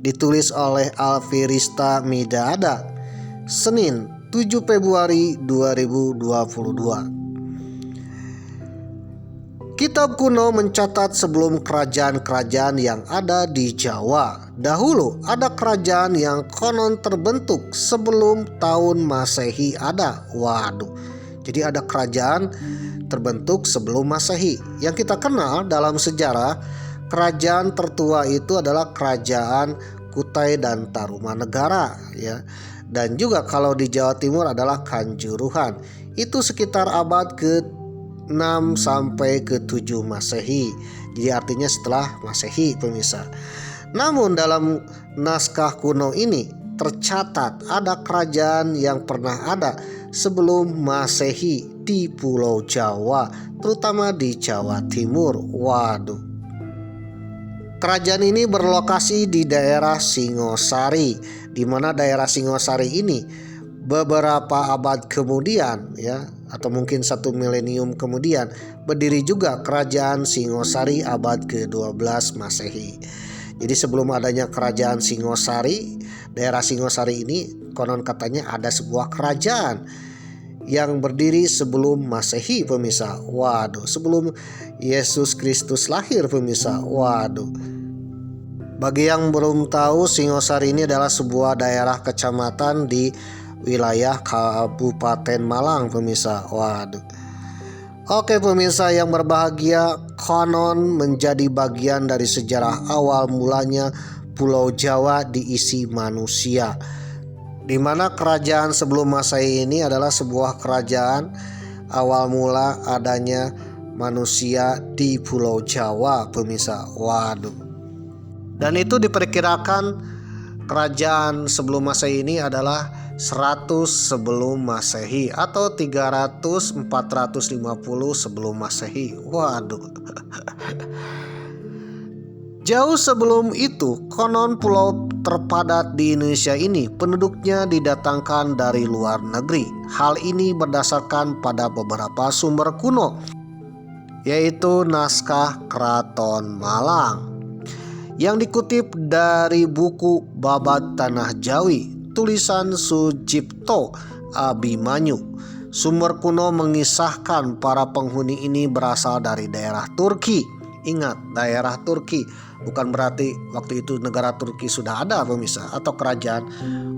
Ditulis oleh Alvirista Midada, Senin 7 Februari 2022. Kitab kuno mencatat sebelum kerajaan-kerajaan yang ada di Jawa. Dahulu ada kerajaan yang konon terbentuk sebelum tahun Masehi ada. Waduh. Jadi ada kerajaan terbentuk sebelum Masehi. Yang kita kenal dalam sejarah, kerajaan tertua itu adalah kerajaan Kutai dan Tarumanegara ya. Dan juga kalau di Jawa Timur adalah Kanjuruhan. Itu sekitar abad ke-6 sampai ke-7 Masehi. Jadi artinya setelah Masehi, pemirsa. Namun dalam naskah kuno ini tercatat ada kerajaan yang pernah ada sebelum Masehi di Pulau Jawa, terutama di Jawa Timur. Waduh. Kerajaan ini berlokasi di daerah Singosari, di mana daerah Singosari ini beberapa abad kemudian ya, atau mungkin 1 milenium kemudian berdiri juga kerajaan Singosari abad ke-12 Masehi. Jadi sebelum adanya kerajaan Singosari, daerah Singosari ini konon katanya ada sebuah kerajaan yang berdiri sebelum Masehi, pemirsa. Waduh, sebelum Yesus Kristus lahir, pemirsa. Waduh. Bagi yang belum tahu, Singosari ini adalah sebuah daerah kecamatan di wilayah Kabupaten Malang, pemirsa. Waduh. Oke, pemirsa yang berbahagia, konon menjadi bagian dari sejarah awal mulanya Pulau Jawa diisi manusia, di mana kerajaan sebelum Masehi ini adalah sebuah kerajaan awal mula adanya manusia di Pulau Jawa, pemirsa. Waduh. Dan itu diperkirakan kerajaan sebelum Masehi ini adalah 100 sebelum Masehi atau 300-450 sebelum Masehi. Waduh. Jauh sebelum itu, konon pulau terpadat di Indonesia ini penduduknya didatangkan dari luar negeri. Hal ini berdasarkan pada beberapa sumber kuno, yaitu naskah Keraton Malang yang dikutip dari buku Babat Tanah Jawi tulisan Sujipto Abimanyu. Sumber kuno mengisahkan para penghuni ini berasal dari daerah Turki. Ingat, daerah Turki, bukan berarti waktu itu negara Turki sudah ada, pemirsa, atau kerajaan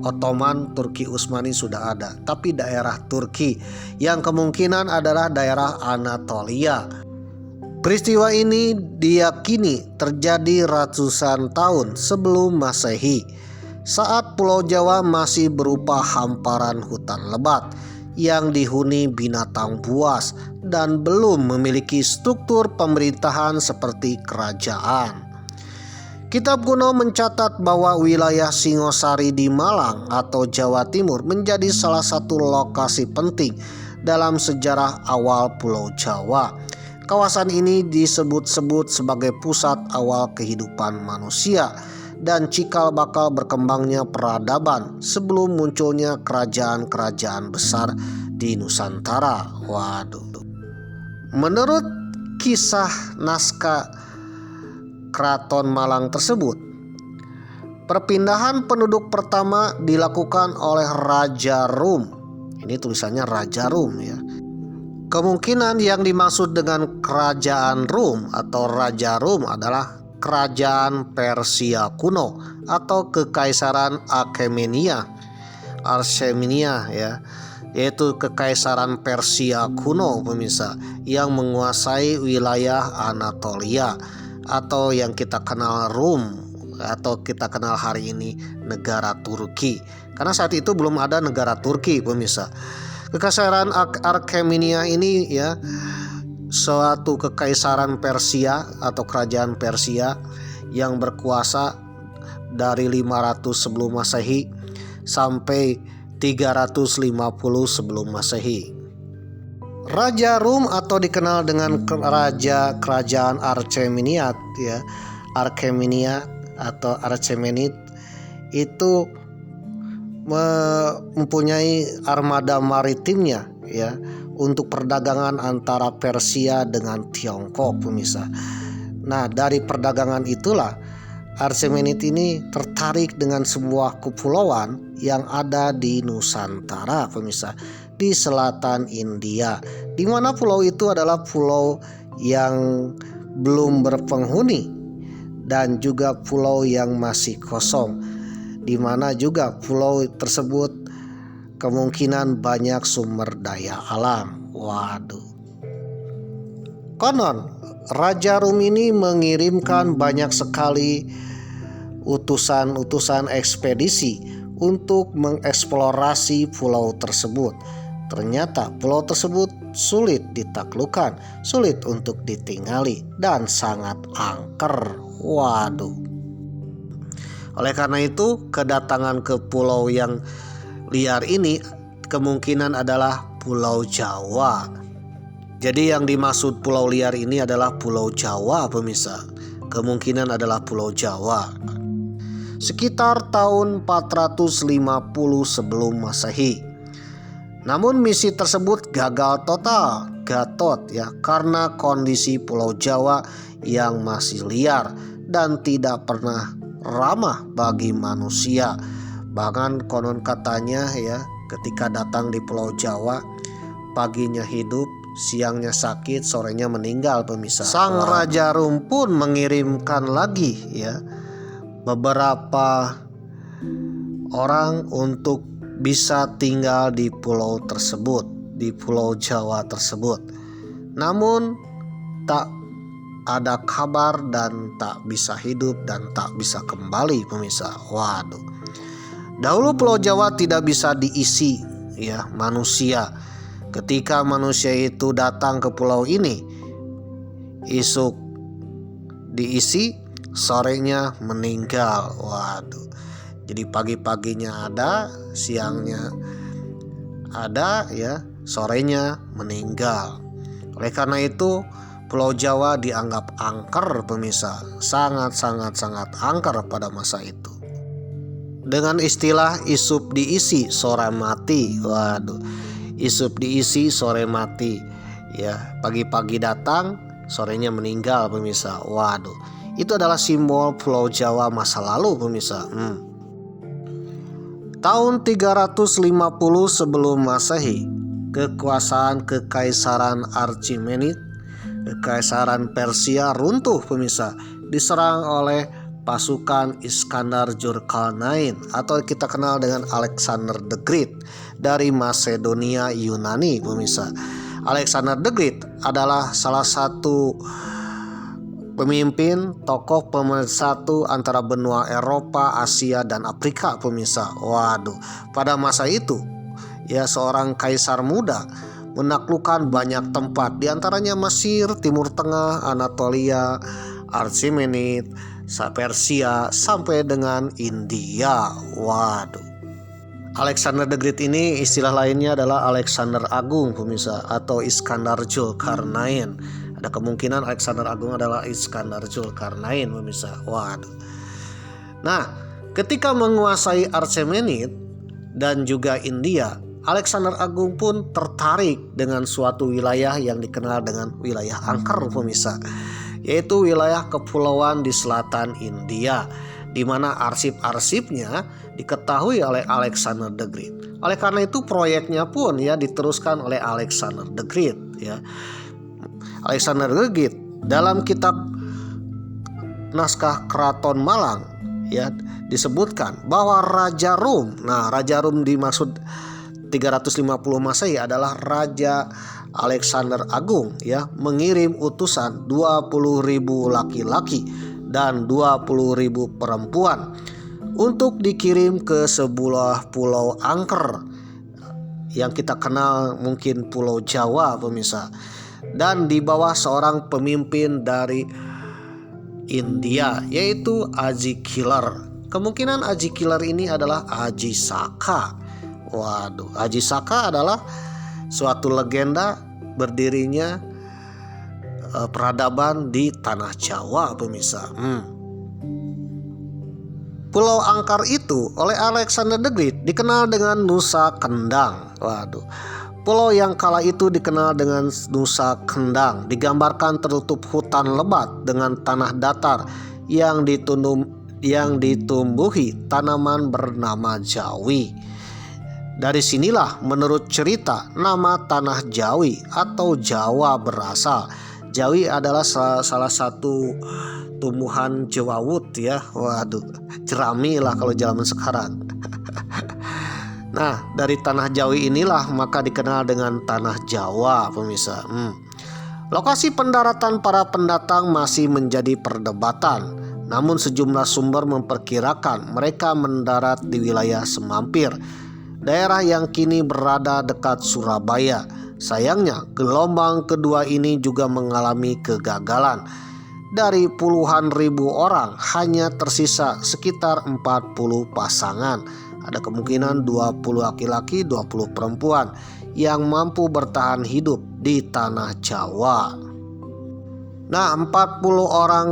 Ottoman Turki Utsmani sudah ada, tapi daerah Turki yang kemungkinan adalah daerah Anatolia. Peristiwa ini diyakini terjadi ratusan tahun sebelum Masehi, saat Pulau Jawa masih berupa hamparan hutan lebat yang dihuni binatang buas dan belum memiliki struktur pemerintahan seperti kerajaan. Kitab kuno mencatat bahwa wilayah Singosari di Malang atau Jawa Timur menjadi salah satu lokasi penting dalam sejarah awal Pulau Jawa. Kawasan ini disebut-sebut sebagai pusat awal kehidupan manusia dan cikal bakal berkembangnya peradaban sebelum munculnya kerajaan-kerajaan besar di Nusantara. Waduh. Menurut kisah naskah Keraton Malang tersebut, perpindahan penduduk pertama dilakukan oleh Raja Rum. Ini tulisannya Raja Rum ya. Kemungkinan yang dimaksud dengan kerajaan Rum atau Raja Rum adalah kerajaan Persia kuno atau kekaisaran Achaemenia ya, yaitu kekaisaran Persia kuno pemirsa yang menguasai wilayah Anatolia atau yang kita kenal Rum atau kita kenal hari ini negara Turki. Karena saat itu belum ada negara Turki pemirsa. Kekaisaran Achaemenia ini ya suatu kekaisaran Persia atau kerajaan Persia yang berkuasa dari 500 sebelum Masehi sampai 350 sebelum Masehi. Raja Rum atau dikenal dengan Raja Kerajaan Achaemenia ya, Achaemenia atau Achaemenid itu mempunyai armada maritimnya ya untuk perdagangan antara Persia dengan Tiongkok pemirsa. Nah, dari perdagangan itulah Achaemenid ini tertarik dengan sebuah kepulauan yang ada di Nusantara pemirsa, di selatan India, di mana pulau itu adalah pulau yang belum berpenghuni dan juga pulau yang masih kosong, di mana juga pulau tersebut kemungkinan banyak sumber daya alam. Waduh. Konon Raja Rum ini mengirimkan banyak sekali utusan-utusan ekspedisi untuk mengeksplorasi pulau tersebut. Ternyata pulau tersebut sulit ditaklukkan, sulit untuk ditinggali, dan sangat angker. Waduh. Oleh karena itu, kedatangan ke pulau yang liar ini kemungkinan adalah Pulau Jawa. Jadi yang dimaksud pulau liar ini adalah Pulau Jawa pemirsa. Kemungkinan adalah Pulau Jawa. Sekitar tahun 450 sebelum Masehi. Namun misi tersebut gagal total, gatot ya, karena kondisi Pulau Jawa yang masih liar dan tidak pernah ramah bagi manusia. Bahkan konon katanya ya, ketika datang di Pulau Jawa, paginya hidup, siangnya sakit, sorenya meninggal pemirsa. Sang Raja Rum pun mengirimkan lagi ya beberapa orang untuk bisa tinggal di pulau tersebut, di Pulau Jawa tersebut. Namun tak ada kabar dan tak bisa hidup dan tak bisa kembali pemirsa. Waduh. Dahulu Pulau Jawa tidak bisa diisi ya manusia. Ketika manusia itu datang ke pulau ini, isuk diisi, sorenya meninggal. Waduh. Jadi pagi-paginya ada, siangnya ada ya, sorenya meninggal. Oleh karena itu Pulau Jawa dianggap angker pemirsa, sangat angker pada masa itu. Dengan istilah isup diisi sore mati. Waduh. Isup diisi sore mati ya, pagi-pagi datang, sorenya meninggal pemirsa. Waduh. Itu adalah simbol Pulau Jawa masa lalu pemirsa. Tahun 350 sebelum Masehi, kekuasaan Kekaisaran Achaemenid, Kekaisaran Persia runtuh pemirsa, diserang oleh pasukan Iskandar Zulkarnain atau kita kenal dengan Alexander the Great dari Masedonia Yunani pemirsa. Alexander the Great adalah salah satu pemimpin, tokoh pemersatu antara benua Eropa, Asia, dan Afrika pemirsa. Waduh, pada masa itu ya seorang kaisar muda menaklukkan banyak tempat, diantaranya Mesir, Timur Tengah, Anatolia, Achaemenid, Persia sampai dengan India. Waduh. Alexander the Great ini istilah lainnya adalah Alexander Agung pemirsa, atau Iskandar Zulkarnain. Ada kemungkinan Alexander Agung adalah Iskandar Zulkarnain pemirsa. Waduh. Nah, ketika menguasai Achaemenid dan juga India, Alexander Agung pun tertarik dengan suatu wilayah yang dikenal dengan wilayah angker pemirsa, yaitu wilayah kepulauan di selatan India, di mana arsip-arsipnya diketahui oleh Alexander the Great. Oleh karena itu proyeknya pun ya diteruskan oleh Alexander the Great ya. Alexander the Great dalam kitab naskah Keraton Malang ya disebutkan bahwa Raja Rum, nah Raja Rum dimaksud 350 Masehi adalah Raja Alexander Agung ya, mengirim utusan 20.000 laki-laki dan 20.000 perempuan untuk dikirim ke sebuah pulau angker yang kita kenal mungkin Pulau Jawa pemirsa, dan di bawah seorang pemimpin dari India yaitu Aji Killer. Kemungkinan Aji Killer ini adalah Aji Saka. Waduh, Aji Saka adalah suatu legenda berdirinya peradaban di tanah Jawa pemirsa. Pulau angker itu oleh Alexander the Great dikenal dengan Nusa Kendang. Waduh. Pulau yang kala itu dikenal dengan Nusa Kendang digambarkan tertutup hutan lebat dengan tanah datar yang ditumbuhi tanaman bernama jawi. Dari sinilah menurut cerita nama tanah Jawi atau Jawa berasal. Jawi adalah salah satu tumbuhan jewawut ya. Waduh, jerami lah kalau zaman sekarang. Nah, dari tanah Jawi inilah maka dikenal dengan tanah Jawa pemirsa. Lokasi pendaratan para pendatang masih menjadi perdebatan. Namun sejumlah sumber memperkirakan mereka mendarat di wilayah Semampir, daerah yang kini berada dekat Surabaya. Sayangnya, gelombang kedua ini juga mengalami kegagalan. Dari puluhan ribu orang, hanya tersisa sekitar 40 pasangan. Ada kemungkinan 20 laki-laki, 20 perempuan yang mampu bertahan hidup di tanah Jawa. Nah, 40 orang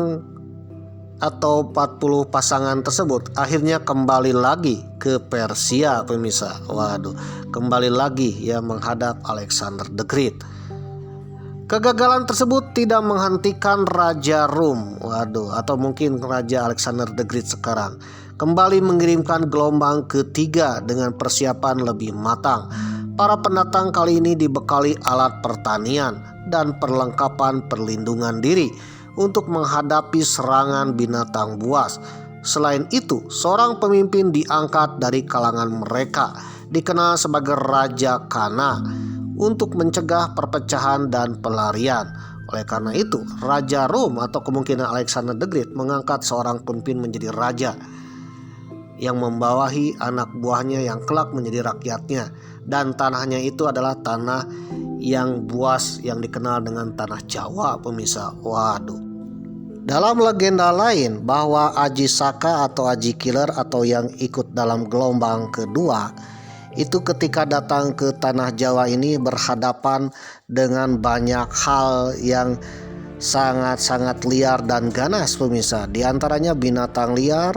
atau 40 pasangan tersebut akhirnya kembali lagi ke Persia pemirsa. Waduh, kembali lagi ya menghadap Alexander the Great. Kegagalan tersebut tidak menghentikan Raja Rum, atau mungkin Raja Alexander the Great sekarang, kembali mengirimkan gelombang ketiga dengan persiapan lebih matang. Para pendatang kali ini dibekali alat pertanian dan perlengkapan perlindungan diri untuk menghadapi serangan binatang buas. Selain itu, seorang pemimpin diangkat dari kalangan mereka, dikenal sebagai Raja Kana, untuk mencegah perpecahan dan pelarian. Oleh karena itu, Raja Rum atau kemungkinan Alexander the Great mengangkat seorang pemimpin menjadi raja yang membawahi anak buahnya yang kelak menjadi rakyatnya, dan tanahnya itu adalah tanah yang buas yang dikenal dengan tanah Jawa pemirsa. Waduh. Dalam legenda lain bahwa Aji Saka atau Aji Killer atau yang ikut dalam gelombang kedua itu ketika datang ke tanah Jawa ini berhadapan dengan banyak hal yang sangat-sangat liar dan ganas pemirsa. Di antaranya binatang liar,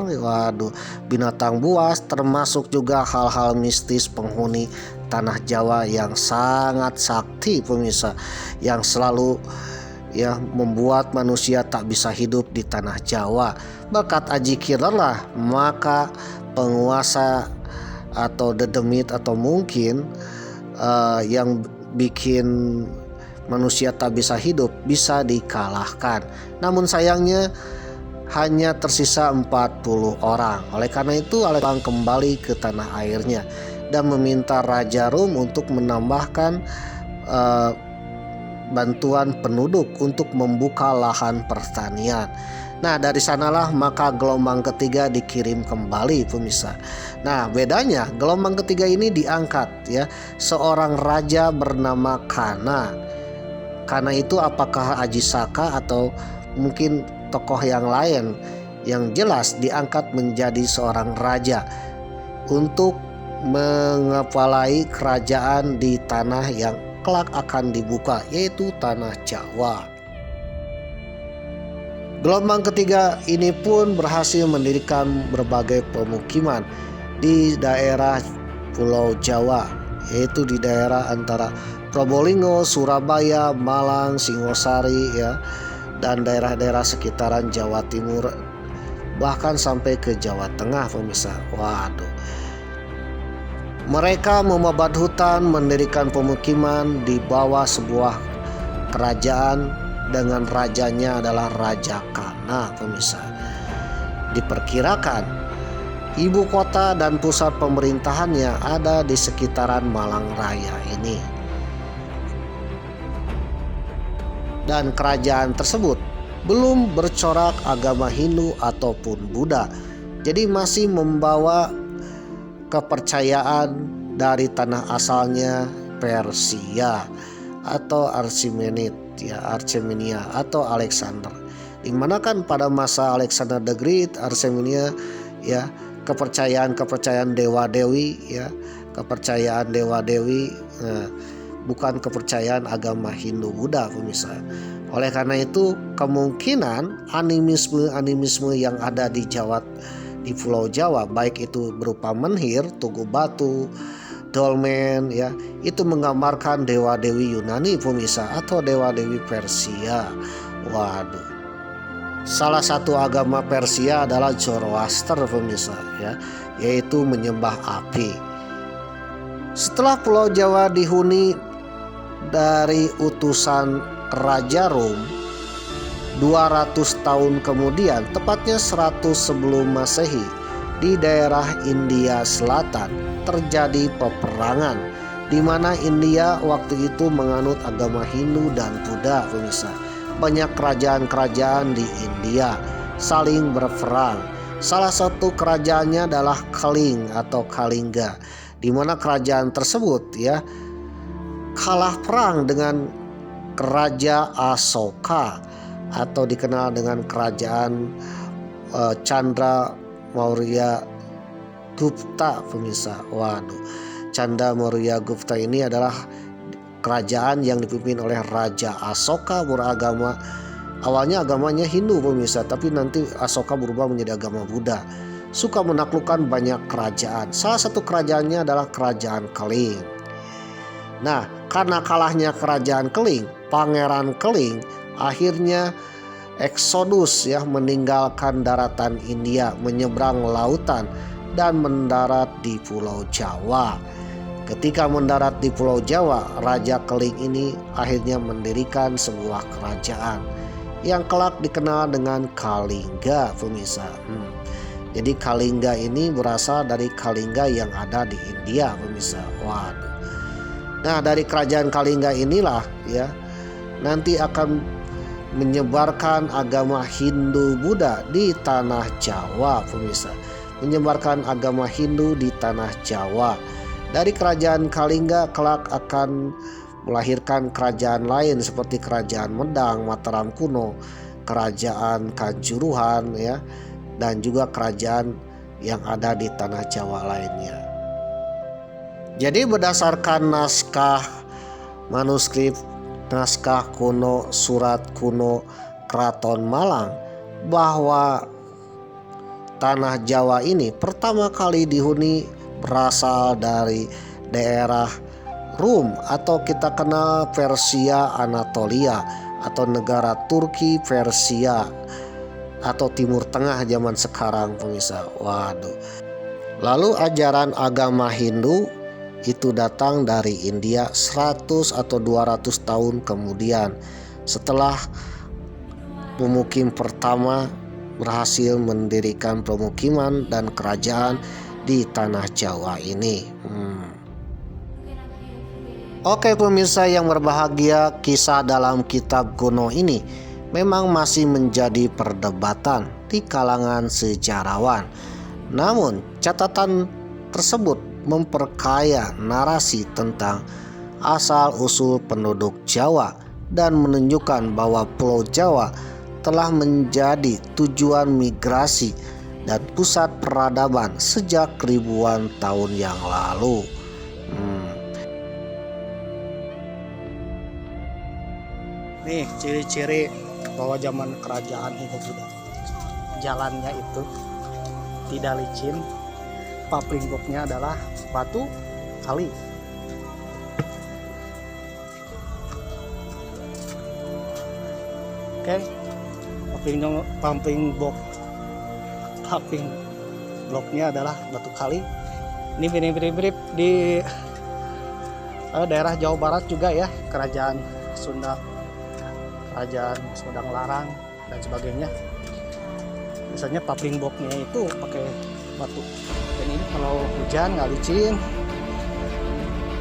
binatang buas, termasuk juga hal-hal mistis penghuni tanah Jawa yang sangat sakti pemirsa, yang selalu ya membuat manusia tak bisa hidup di tanah Jawa. Berkat Aji Killer lah maka penguasa atau dedemit atau mungkin yang bikin manusia tak bisa hidup bisa dikalahkan. Namun sayangnya hanya tersisa 40 orang. Oleh karena itu Alexander kembali ke tanah airnya dan meminta Raja Rum untuk menambahkan bantuan penduduk untuk membuka lahan pertanian. Nah, dari sanalah maka gelombang ketiga dikirim kembali pemirsa. Nah, bedanya gelombang ketiga ini diangkat ya seorang raja bernama Kana. Kana itu apakah Aji Saka atau mungkin tokoh yang lain yang jelas diangkat menjadi seorang raja untuk mengepalai kerajaan di tanah yang kelak akan dibuka, yaitu tanah Jawa. Gelombang ketiga ini pun berhasil mendirikan berbagai pemukiman di daerah Pulau Jawa, yaitu di daerah antara Probolinggo, Surabaya, Malang, Singosari ya, dan daerah-daerah sekitaran Jawa Timur, bahkan sampai ke Jawa Tengah pemirsa. Waduh. Mereka membabat hutan, mendirikan pemukiman di bawah sebuah kerajaan dengan rajanya adalah Raja Kana pemirsa. Diperkirakan ibu kota dan pusat pemerintahannya ada di sekitaran Malang Raya ini. Dan kerajaan tersebut belum bercorak agama Hindu ataupun Buddha, jadi masih membawa kepercayaan dari tanah asalnya Persia atau Archimenid ya, Archemenia atau Alexander. Dimana kan pada masa Alexander the Great, Archemenia ya, kepercayaan dewa-dewi ya, kepercayaan dewa-dewi bukan kepercayaan agama Hindu Buddha pemirsa. Oleh karena itu kemungkinan animisme yang ada di di Pulau Jawa, baik itu berupa menhir, tugu batu, dolmen ya, itu menggambarkan dewa-dewi Yunani pemirsa atau dewa-dewi Persia. Waduh. Salah satu agama Persia adalah Zoroaster pemirsa ya, yaitu menyembah api. Setelah Pulau Jawa dihuni dari utusan Raja Rom, 200 tahun kemudian, tepatnya 100 sebelum Masehi, di daerah India Selatan terjadi peperangan di mana India waktu itu menganut agama Hindu dan Buddha pemirsa. Banyak kerajaan-kerajaan di India saling berperang. Salah satu kerajaannya adalah Kaling atau Kalingga, di mana kerajaan tersebut ya kalah perang dengan Raja Asoka atau dikenal dengan kerajaan Chandra Maurya Gupta pemirsa. Waduh, Chandra Maurya Gupta ini adalah kerajaan yang dipimpin oleh Raja Asoka, beragama awalnya agamanya Hindu pemirsa, tapi nanti Asoka berubah menjadi agama Buddha. Suka menaklukkan banyak kerajaan. Salah satu kerajaannya adalah kerajaan Keling. Nah, karena kalahnya kerajaan Keling, Pangeran Keling akhirnya eksodus ya, meninggalkan daratan India, menyeberang lautan dan mendarat di Pulau Jawa. Ketika mendarat di Pulau Jawa, Raja Keling ini akhirnya mendirikan sebuah kerajaan yang kelak dikenal dengan Kalingga pemirsa. Jadi Kalingga ini berasal dari Kalingga yang ada di India pemirsa. Waduh. Nah, dari kerajaan Kalingga inilah ya nanti akan menyebarkan agama Hindu Buddha di tanah Jawa pemirsa. Menyebarkan agama Hindu di tanah Jawa. Dari kerajaan Kalingga kelak akan melahirkan kerajaan lain seperti kerajaan Medang, Mataram kuno, kerajaan Kanjuruhan ya, dan juga kerajaan yang ada di tanah Jawa lainnya. Jadi berdasarkan naskah manuskrip, naskah kuno, surat kuno Keraton Malang, bahwa tanah Jawa ini pertama kali dihuni berasal dari daerah Rum atau kita kenal Persia Anatolia atau negara Turki Persia atau Timur Tengah zaman sekarang pemirsa. Waduh. Lalu ajaran agama Hindu itu datang dari India 100 atau 200 tahun kemudian setelah pemukim pertama berhasil mendirikan pemukiman dan kerajaan di tanah Jawa ini. Oke pemirsa yang berbahagia, kisah dalam kitab kuno ini memang masih menjadi perdebatan di kalangan sejarawan. Namun catatan tersebut memperkaya narasi tentang asal-usul penduduk Jawa dan menunjukkan bahwa Pulau Jawa telah menjadi tujuan migrasi dan pusat peradaban sejak ribuan tahun yang lalu. Nih ciri-ciri bahwa zaman kerajaan Hindu-Buddha. Jalannya itu tidak licin. Papling boxnya adalah batu kali. Oke, pumping bloknya adalah batu kali. Ini mirip-mirip di daerah Jawa Barat juga ya, kerajaan Sunda, kerajaan Sumedang Larang dan sebagainya. Biasanya pumping bloknya itu pakai batu. Dan ini kalau hujan nggak licin,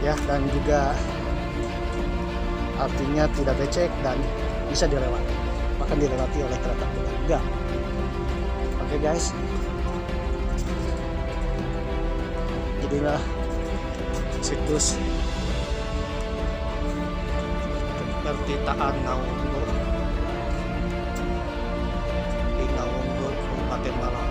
ya, dan juga artinya tidak becek dan bisa dilewati. Bahkan dilewati oleh kereta kuda juga. Oke guys, jadilah situs pertitaan Ngawunggur di Ngawunggur, Kabupaten Malang.